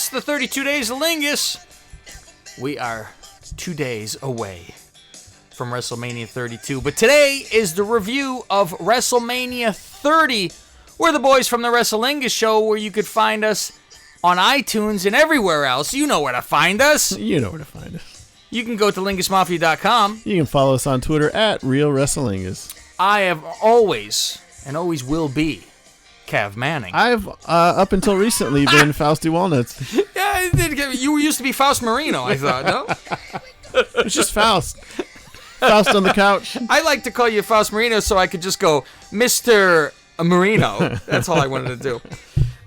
It's the 32 Days of Lingus. We are 2 days away from WrestleMania 32, but today is the review of WrestleMania 30. We're the boys from the Wrestlingus show, where you could find us on iTunes and everywhere else. You know where to find us. You know where to find us. You can go to LingusMafia.com. You can follow us on Twitter at RealWrestlingus. I have always, and always will be, Cav Manning. I've, up until recently, been Fausty Walnuts. Yeah, you used to be Faust Marino, I thought, no? It's just Faust. Faust on the couch. I like to call you Faust Marino so I could just go, Mr. Marino. That's all I wanted to do.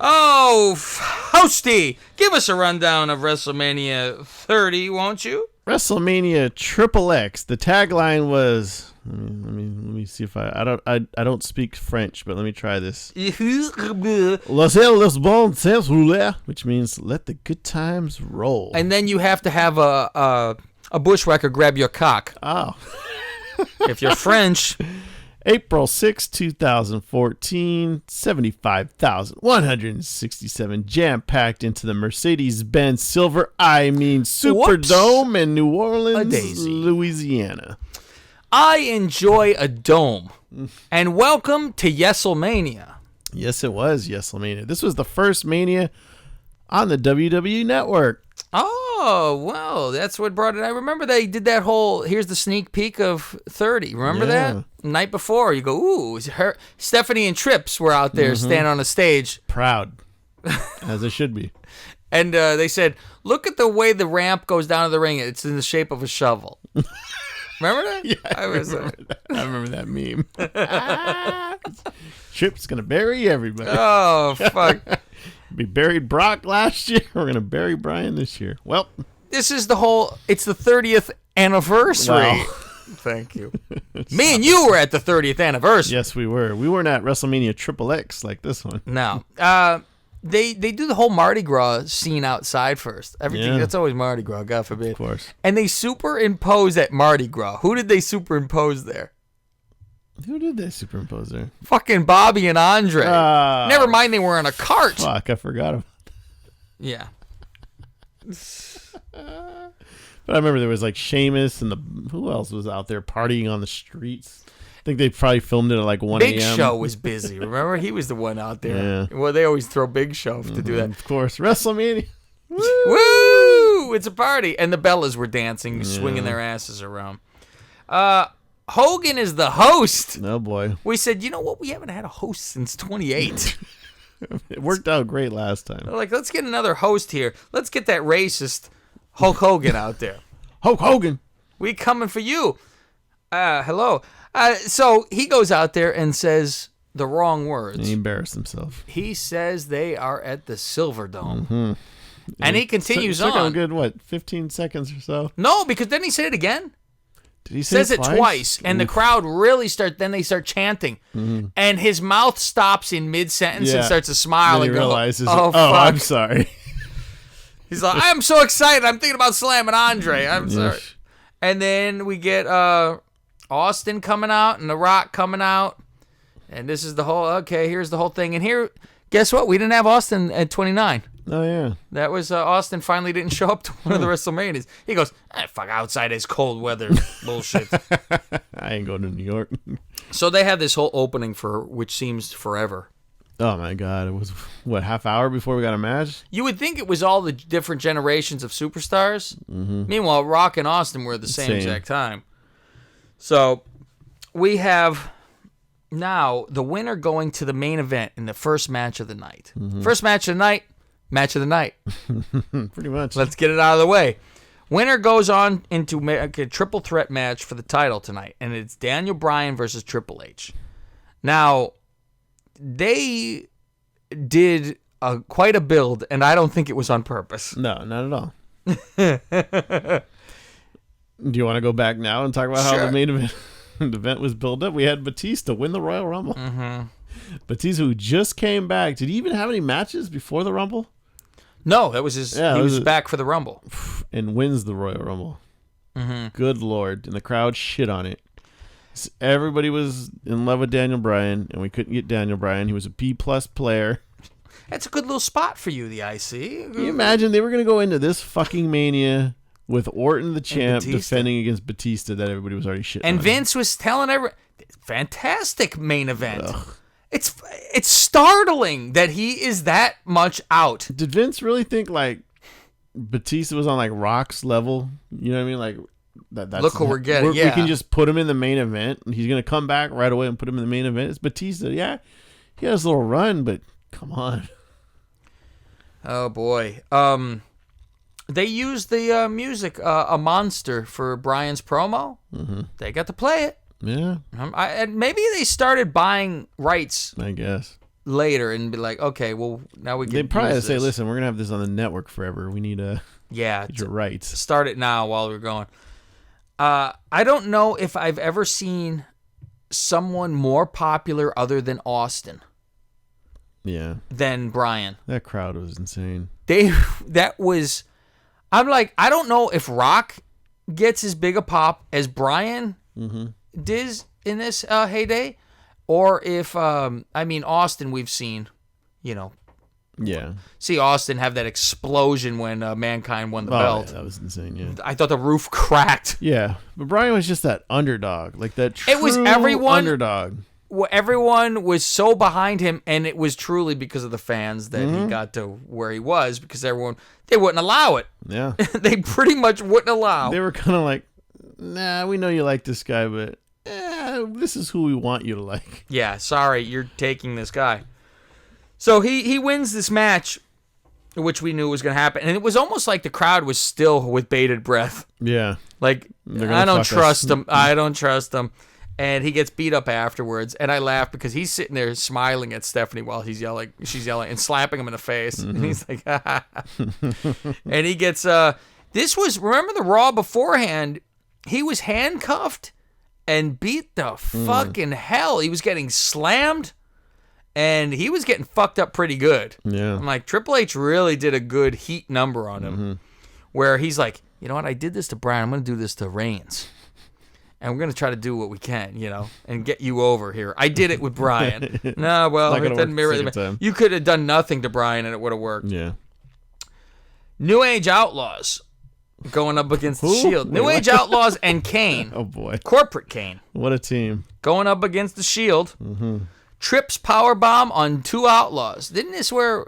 Oh, Fausty, give us a rundown of WrestleMania 30, won't you? WrestleMania Triple X. The tagline was... Let me see if I don't speak French, but let me try this. Which means let the good times roll. And then you have to have a bushwhacker grab your cock. Oh. If you're French. April 6, 2014, 75,167 jam-packed into the Mercedes-Benz Superdome in New Orleans, Louisiana. I enjoy a dome. And welcome to Wrestlemania. Yes, it was Wrestlemania. This was the first Mania on the WWE Network. Oh, well, that's what brought it. I remember they did that whole, here's the sneak peek of 30. Remember that? Night before, you go, ooh, Stephanie and Trips were out there standing on the stage. Proud, as it should be. And they said, look at the way the ramp goes down to the ring. It's in the shape of a shovel. Remember that? Yeah, I remember that meme. Trips going to bury everybody. Oh, fuck. We buried Brock last year. We're going to bury Bryan this year. Well, this is it's the 30th anniversary. Wow. Thank you. Me and you were at the 30th anniversary. Yes, we were. We weren't at WrestleMania Triple X like this one. No. They do the whole Mardi Gras scene outside first. Everything that's always Mardi Gras, God forbid. Of course. And they superimpose at Mardi Gras. Who did they superimpose there? Who did they superimpose there? Fucking Bobby and Andre. Never mind, they were in a cart. Fuck, I forgot about that. Yeah. But I remember there was like Sheamus and who else was out there partying on the streets? I think they probably filmed it at like 1 a.m. Big Show was busy. Remember? He was the one out there. Yeah. Well, they always throw Big Show to do that. Of course. WrestleMania. Woo! It's a party. And the Bellas were dancing, swinging their asses around. Hogan is the host. Oh, boy. We said, you know what? We haven't had a host since 28. It worked out great last time. They're like, let's get another host here. Let's get that racist Hulk Hogan out there. Hulk Hogan. We coming for you. Hello. So he goes out there and says the wrong words. And he embarrassed himself. He says they are at the Silverdome. Mm-hmm. And he continues on. Took him a good, 15 seconds or so? No, because then he said it again. Did he say says it twice, and the crowd really they start chanting, and his mouth stops in mid-sentence and starts to smile and realizes, oh, fuck. I'm sorry. He's like, I'm so excited, I'm thinking about slamming Andre, I'm sorry. And then we get Austin coming out and The Rock coming out, and this is here's the whole thing, and here, guess what, we didn't have Austin at 29. Oh, yeah. That was Austin finally didn't show up to one of the WrestleManias. He goes, fuck outside is cold weather bullshit. I ain't going to New York. So they had this whole opening which seems forever. Oh, my God. It was, half hour before we got a match? You would think it was all the different generations of superstars. Mm-hmm. Meanwhile, Rock and Austin were at the same exact time. So we have now the winner going to the main event in the first match of the night. Mm-hmm. First match of the night. Match of the night. Pretty much. Let's get it out of the way. Winner goes on into a triple threat match for the title tonight, and it's Daniel Bryan versus Triple H. Now, they did quite a build, and I don't think it was on purpose. No, not at all. Do you want to go back now and talk about how the main event was built up? We had Batista win the Royal Rumble. Mm-hmm. Batista, who just came back. Did he even have any matches before the Rumble? No, that was his. Yeah, he was back for the Rumble. And wins the Royal Rumble. Mm-hmm. Good Lord. And the crowd shit on it. Everybody was in love with Daniel Bryan, and we couldn't get Daniel Bryan. He was a B+ player. That's a good little spot for you, the IC. Can you imagine they were going to go into this fucking Mania with Orton the champ defending against Batista that everybody was already shitting and on. Vince was telling everyone, fantastic main event. Ugh. It's startling that he is that much out. Did Vince really think like Batista was on like Rock's level? You know what I mean? Like that's look who we're getting. Yeah, we can just put him in the main event, and he's gonna come back right away and put him in the main event. It's Batista. Yeah, he has a little run, but come on. Oh boy. They used the music, "A Monster," for Bryan's promo. Mm-hmm. They got to play it. Yeah. And maybe they started buying rights, I guess, later and be like, okay, well, now we can. They'd probably say, listen, we're going to have this on the network forever. We need to get your rights. Start it now while we're going. I don't know if I've ever seen someone more popular other than Austin. Yeah. Than Bryan. That crowd was insane. I'm like, I don't know if Rock gets as big a pop as Bryan did in this heyday, or if, Austin we've seen, Yeah. See Austin have that explosion when Mankind won the belt. Yeah, that was insane, yeah. I thought the roof cracked. Yeah, but Bryan was just that underdog, like that true underdog. Everyone was so behind him, and it was truly because of the fans that he got to where he was, because they wouldn't allow it. Yeah. They pretty much wouldn't allow. They were kind of like, nah, we know you like this guy, but this is who we want you to like. Yeah, sorry, you're taking this guy. So he wins this match, which we knew was going to happen, and it was almost like the crowd was still with bated breath. Yeah. Like, I don't trust him. I don't trust him. And he gets beat up afterwards, and I laugh because he's sitting there smiling at Stephanie while she's yelling and slapping him in the face. And he's like, and he gets, remember the Raw beforehand, he was handcuffed and beat the fucking hell. He was getting slammed, and he was getting fucked up pretty good. Yeah. I'm like, Triple H really did a good heat number on him, where he's like, you know what, I did this to Bryan, I'm going to do this to Reigns. And we're going to try to do what we can, and get you over here. I did it with Bryan. No, well, it didn't mirror. You could have done nothing to Bryan and it would have worked. Yeah. New Age Outlaws going up against the Shield. New Age Outlaws and Kane. Oh, boy. Corporate Kane. What a team. Going up against the Shield. Trips powerbomb on two Outlaws. Didn't this where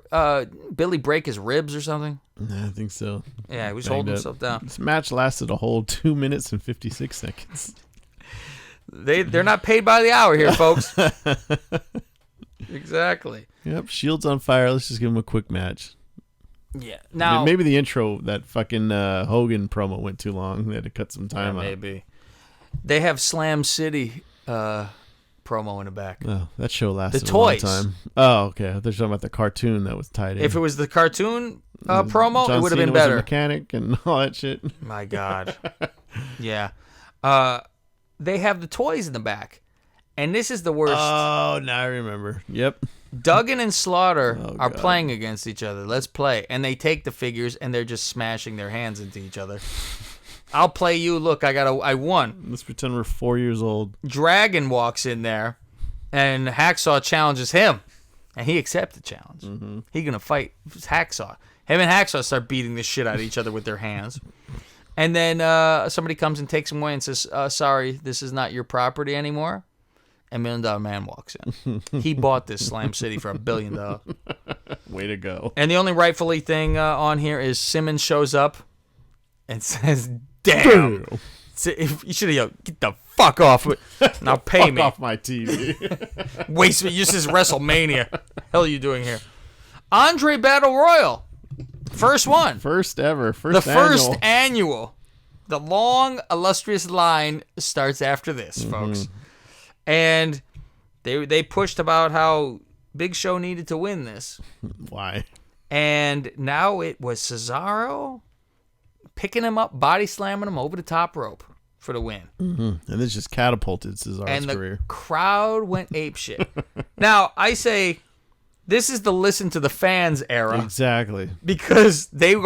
Billy break his ribs or something? I think so. Yeah, he was holding himself down. This match lasted a whole 2 minutes and 56 seconds. They're not paid by the hour here, folks. Exactly. Yep, Shield's on fire. Let's just give him a quick match. Yeah. Now maybe the intro, that fucking Hogan promo went too long. They had to cut some time out. Maybe. They have Slam City promo in the back. Oh, that show lasted a long time. Oh, okay. They're talking about the cartoon that was tied in. If it was the cartoon promo, it would have been better. Was a mechanic and all that shit. My God. Yeah. They have the toys in the back. And this is the worst. Oh, now I remember. Yep. Duggan and Slaughter are playing against each other. Let's play. And they take the figures and they're just smashing their hands into each other. I'll play you. Look, I won. Let's pretend we're 4 years old. Dragon walks in there, and Hacksaw challenges him, and he accepts the challenge. He's gonna fight Hacksaw. Him and Hacksaw start beating the shit out of each other with their hands, and then somebody comes and takes him away and says, "Sorry, this is not your property anymore." And $1 Million Man walks in. He bought this Slam City for $1 billion. Way to go! And the only rightfully thing on here is Simmons shows up and says, "Damn! You should have yelled, get the fuck off! Now pay me. Fuck off my TV. Waste me. This is WrestleMania. Hell are you doing here?" Andre Battle Royal, first one, first ever, first annual. The long illustrious line starts after this, folks, and they pushed about how Big Show needed to win this. Why? And now it was Cesaro picking him up, body slamming him over the top rope for the win. And this just catapulted Cesaro's career. The crowd went apeshit. Now, I say this is the listen to the fans era. Exactly. Because they're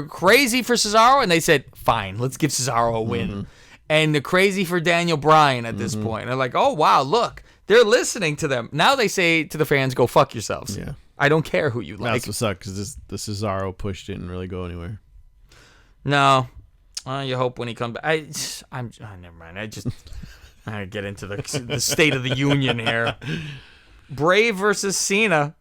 crazy for Cesaro, and they said, fine, let's give Cesaro a win. And they're crazy for Daniel Bryan at this point. They're like, oh, wow, look, they're listening to them. Now they say to the fans, go fuck yourselves. Yeah. I don't care who you like. That's what sucks, because the Cesaro push didn't really go anywhere. No. You hope when he comes back. Never mind. I get into the State of the Union here. Bray versus Cena.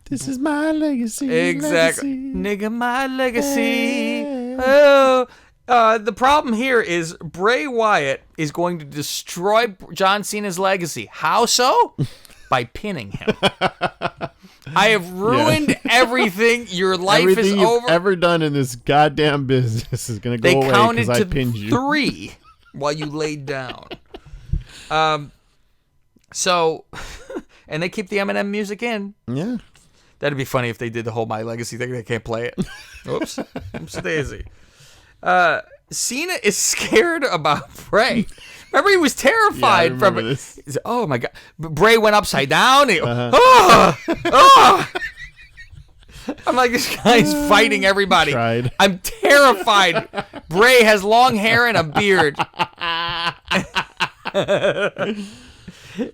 This is my legacy. Exactly. Legacy. Nigga, my legacy. Hey. Oh. The problem here is Bray Wyatt is going to destroy John Cena's legacy. How so? By pinning him. I have ruined everything. Your life is Everything over. you've ever done in this goddamn business is going to go away because I pinned you. They counted to 3 while you laid down. So, and they keep the Eminem music in. Yeah. That'd be funny if they did the whole My Legacy thing. They can't play it. Oops. Oops daisy. Cena is scared about Bray. Remember, he was terrified from it. This. Oh my God! Bray went upside down. I'm like, this guy's fighting everybody. Tried. I'm terrified. Bray has long hair and a beard.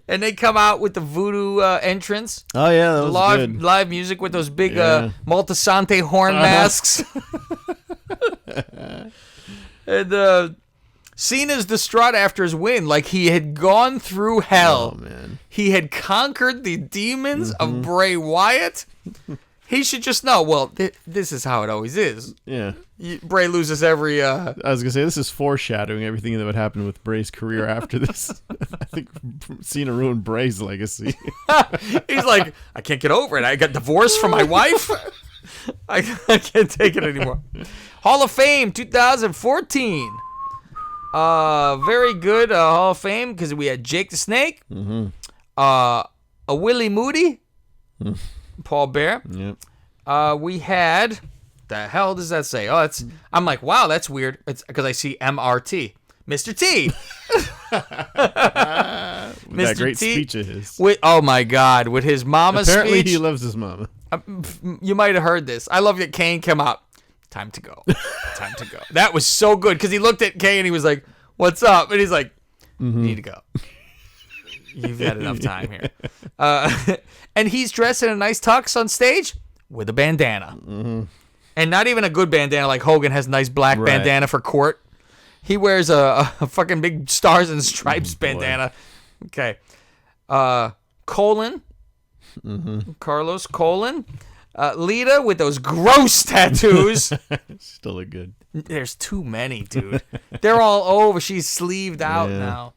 And they come out with the voodoo entrance. Oh yeah, that was good. Live music with those big Multisante horn masks. And Cena's distraught after his win, like he had gone through hell. Oh man, he had conquered the demons of Bray Wyatt. He should just know. Well, this is how it always is. Yeah, Bray loses every. I was gonna say, this is foreshadowing everything that would happen with Bray's career after this. I think Cena ruined Bray's legacy. He's like, I can't get over it. I got divorced from my wife. I can't take it anymore. Hall of Fame 2014. Very good Hall of Fame, because we had Jake the Snake, a Willie Moody, Paul Bear. Yep. We had, the hell does that say? Oh, I'm like, wow, that's weird. It's because I see MRT, Mr. T. That great speech of his. Oh my God, with his mama's Apparently speech. he loves his mama. You might have heard this. I love that Kane came out. Time to go. Time to go. That was so good, because he looked at Kane and he was like, what's up? And he's like, you need to go. You've had enough time here. And he's dressed in a nice tux on stage with a bandana. And not even a good bandana like Hogan has a nice black bandana for court. He wears a fucking big stars and stripes bandana. Okay. Colin. Carlos Colin. Lita with those gross tattoos. Still look good. There's too many, dude. They're all over. She's sleeved out now.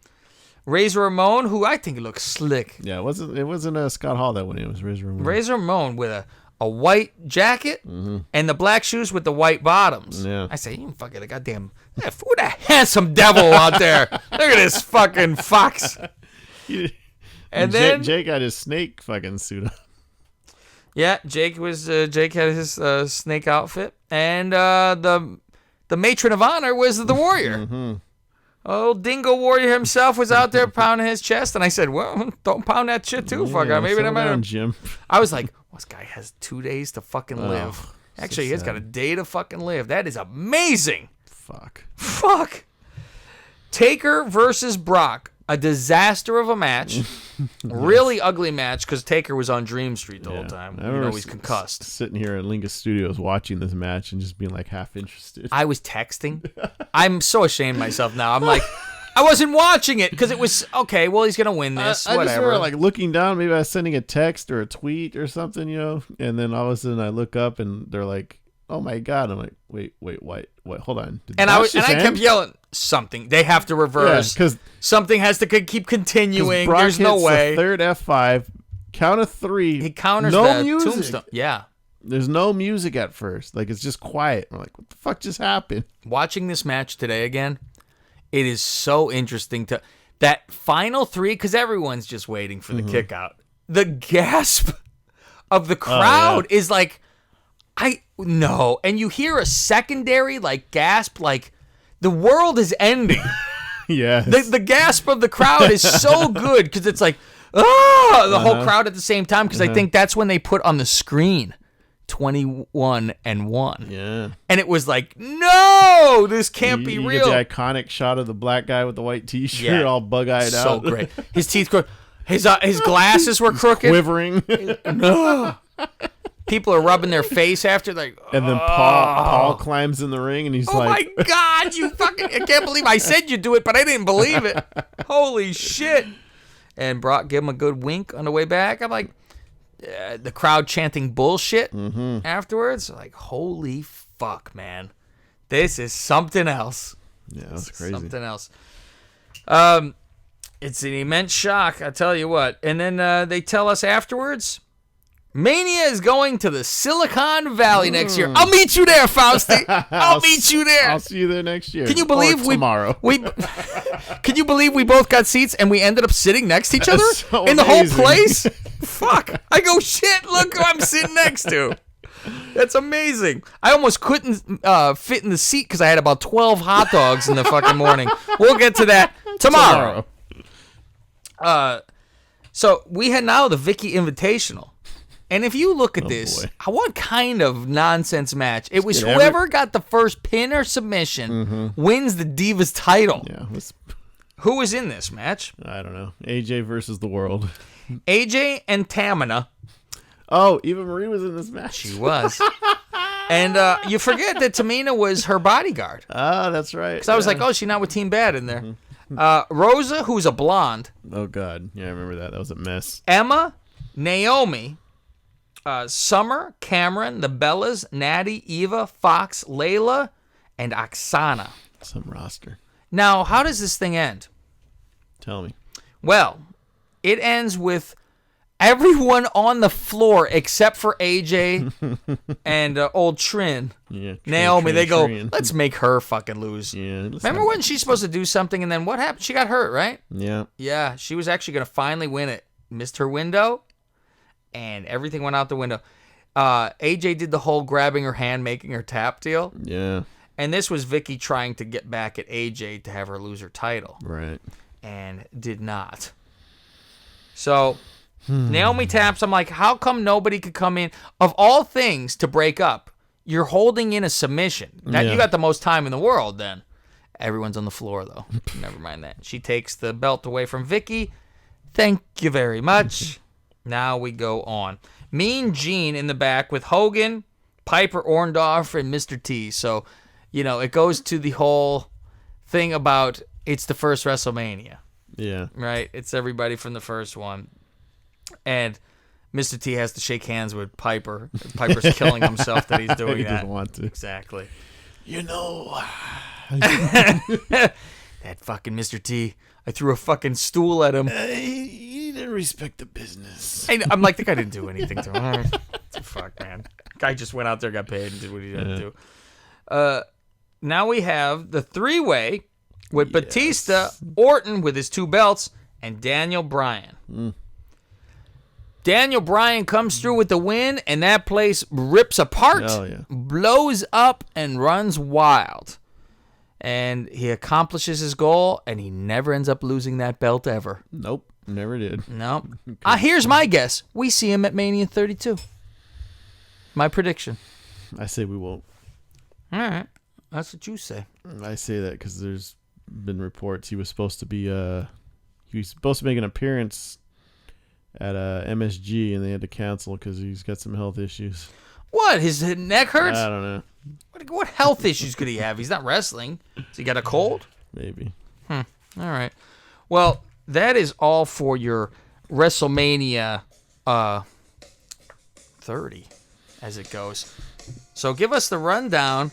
Razor Ramon, who I think looks slick. Yeah, it wasn't Scott Hall that one. It was Razor Ramon. Razor Ramon with a white jacket and the black shoes with the white bottoms. Yeah. I say, you fucking a goddamn, what a handsome devil out there. Look at this fucking fox. And then Jake had his snake fucking suit on. Yeah, Jake had his snake outfit, and the matron of honor was the Warrior. Old Dingo Warrior himself was out there pounding his chest, and I said, "Well, don't pound that shit too, fucker. Maybe that might." Jim. I was like, "This guy has 2 days to fucking live. Actually, he's got a day to fucking live. That is amazing." Fuck. Taker versus Brock. A disaster of a match. Really ugly match, because Taker was on Dream Street the whole time. He's concussed. Sitting here in Lingus Studios watching this match and just being like half interested. I was texting. I'm so ashamed of myself now. I'm like, I wasn't watching it because it was, okay, well, he's going to win this. I whatever. just remember like looking down. Maybe I was sending a text or a tweet or something, and then all of a sudden I look up and they're like, oh my God. I'm like, wait, hold on. I kept yelling, something. They have to reverse. Because something has to keep continuing. Brock There's no hits way. The third F5, count of 3. He counters no that music. tombstone. Yeah. There's no music at first. Like, it's just quiet. I'm like, what the fuck just happened? Watching this match today again, it is so interesting that final 3, because everyone's just waiting for the kick out. The gasp of the crowd is like, no. And you hear a secondary like gasp, like the world is ending. Yeah. The gasp of the crowd is so good, because it's like, the whole crowd at the same time, because I think that's when they put on the screen 21-1. Yeah. And it was like, no, this can't be you real. Get the iconic shot of the black guy with the white t-shirt all bug-eyed out. So great. His teeth crooked. His glasses were crooked. Quivering. No. People are rubbing their face after, like. And then Paul climbs in the ring, and he's like, "Oh my God, you fucking! I can't believe I said you do it, but I didn't believe it. Holy shit!" And Brock gave him a good wink on the way back. I'm like, the crowd chanting bullshit afterwards. Like, holy fuck, man, this is something else. Yeah, that's crazy. Something else. It's an immense shock, I tell you what. And then they tell us afterwards, Mania is going to the Silicon Valley next year. I'll meet you there, Fausti. I'll meet you there. I'll see you there next year. Can you believe tomorrow? Can you believe we both got seats and we ended up sitting next to each other so in the amazing. whole place? Fuck. I go, shit, look who I'm sitting next to. That's amazing. I almost couldn't fit in the seat because I had about 12 hot dogs in the fucking morning. We'll get to that tomorrow. So we had now the Vicky Invitational. And if you look at this, what kind of nonsense match? It was whoever got the first pin or submission wins the Divas title. Yeah. Who was in this match? I don't know. AJ versus the world. AJ and Tamina. Oh, Eva Marie was in this match. She was. And you forget that Tamina was her bodyguard. Ah, that's right. Because I was like, oh, she's not with Team Bad in there. Rosa, who's a blonde. Oh, God. Yeah, I remember that. That was a mess. Emma, Naomi, Summer, Cameron, the Bellas, Natty, Eva, Fox, Layla, and Oksana. Some roster. Now, how does this thing end? Tell me. Well, it ends with everyone on the floor except for AJ and old Trin. Yeah, Naomi, they go, Trin. let's make her fucking lose. Yeah. Remember when she's supposed to do something and then what happened? She got hurt, right? Yeah. Yeah, she was actually going to finally win it. Missed her window, and everything went out the window. AJ did the whole grabbing her hand, making her tap deal. Yeah. And this was Vicky trying to get back at AJ to have her lose her title. Right. And did not. So, Naomi taps. I'm like, how come nobody could come in? Of all things to break up, you're holding in a submission. Now, you got the most time in the world then. Everyone's on the floor, though. Never mind that. She takes the belt away from Vicky. Thank you very much. Now we go on. Mean Gene in the back with Hogan, Piper Orndorff, and Mr. T. So, it goes to the whole thing about it's the first WrestleMania. Yeah. Right? It's everybody from the first one. And Mr. T has to shake hands with Piper. Piper's killing himself that he's doing he that. doesn't want to. Exactly. That fucking Mr. T. I threw a fucking stool at him. he didn't respect the business. I'm like, the guy didn't do anything to him. Fuck, man. Guy just went out there, got paid, and did what he had to do. Now we have the three-way with Batista, Orton with his two belts, and Daniel Bryan. Daniel Bryan comes through with the win, and that place rips apart, blows up, and runs wild. And he accomplishes his goal, and he never ends up losing that belt ever. Nope, never did. Nope. Here's my guess. We see him at Mania 32. My prediction. I say we won't. All right. That's what you say. I say that because there's been reports he was supposed to make an appearance at MSG, and they had to cancel because he's got some health issues. What? His neck hurts? I don't know. What health issues could he have? He's not wrestling. Has he got a cold? Maybe. All right. Well, that is all for your WrestleMania 30 as it goes. So give us the rundown.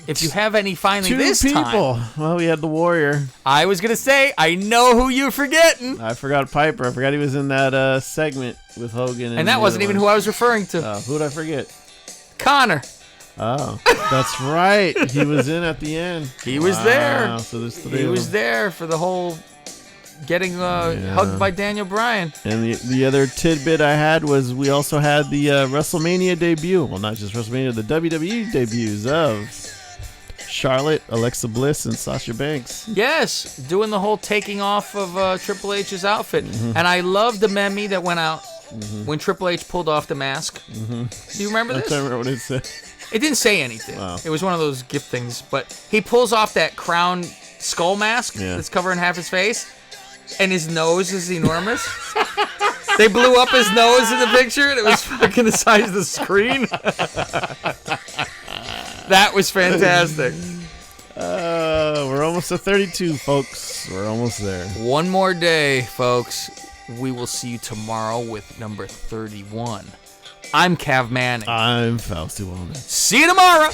If you have any finally this time. 2 people. Well, we had the Warrior. I was going to say, I know who you're forgetting. I forgot Piper. I forgot he was in that segment with Hogan. And that wasn't even who I was referring to. Who did I forget? Connor. Oh, that's right. He was in at the end. He was there. So there's 3 He of was them. there for the whole getting hugged by Daniel Bryan. And the other tidbit I had was we also had the WrestleMania debut. Well, not just WrestleMania, the WWE debuts of Charlotte, Alexa Bliss, and Sasha Banks. Yes, doing the whole taking off of Triple H's outfit. And I love the meme that went out when Triple H pulled off the mask. Do you remember this? I remember what it said. It didn't say anything. Wow. It was one of those gift things. But he pulls off that crown skull mask that's covering half his face, and his nose is enormous. They blew up his nose in the picture, and it was fucking the size of the screen. That was fantastic. We're almost at 32, folks. We're almost there. One more day, folks. We will see you tomorrow with number 31. I'm Cav Manning. I'm Fausti Wellman. See you tomorrow.